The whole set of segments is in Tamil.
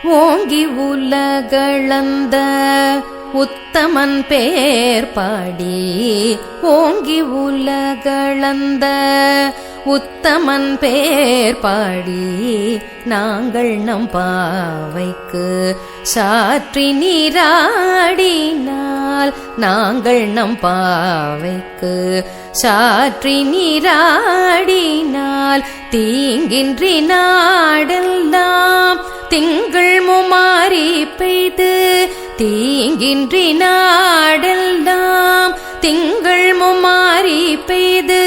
ஓங்கி உலகளந்த உத்தமன் பேர் பாடி ஓங்கி உலகளந்த உத்தமன் பேர் பாடி நாங்கள் நம் பாவைக்கு சாற்றி நீராடினால் நாங்கள் நம் பாவைக்கு சாற்றி நீராடினால் தீங்கின்றி நாடெல்லாம் திங்கள் முமாரி பெய்து தீங்கின்றி நாடெல்லாம் திங்கள் முமாரி பெய்து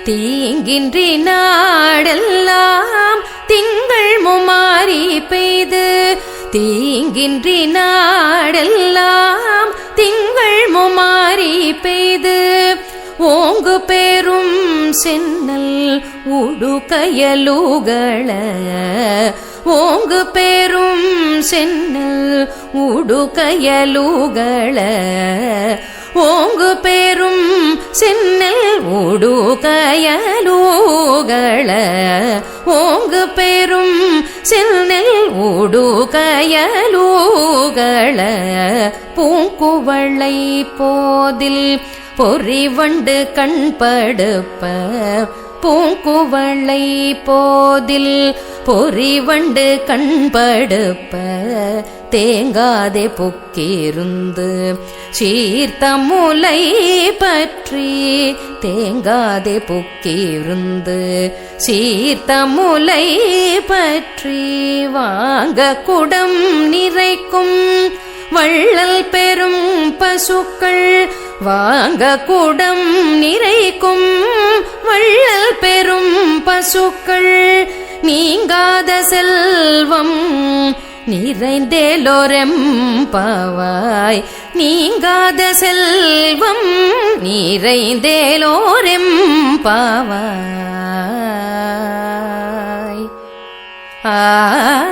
தீங்கின்றி நாடெல்லாம் திங்கள் முமாரி பெய்து தீங்கின்றி நாடெல்லாம் திங்கள் முமாரி பெய்து ஓங்கு பேரும் சென்னல் உடுகயலுகள ஓங்கு பேரும் சென்னல் உடுகயலுகள ஓங்கு பேரும் சென்னல் உடுகயலுகள ஓங்கு பேரும் சென்னல் உடுகயலுகள பூங்குவளை போதில் பொறிவண்டு கண்படுப்ப பூங்குவளை போதில் பொறிவண்டு கண்படுப்ப தேங்காதே புக்கிருந்து சீர்த்த முலை பற்றி தேங்காதே புக்கிருந்து சீர்த்த முலை பற்றி வாங்க குடம் நிறைக்கும் வள்ளல் பெரும் பசுக்கள் வாங்க குடம் நிறைக்கும் வள்ளல் பெரும் பசுக்கள் நீங்காத செல்வம் நிறைந்தேலோரெம்பாவாய் நீங்காத செல்வம் நிறைந்தேலோரெம்பாவாய்.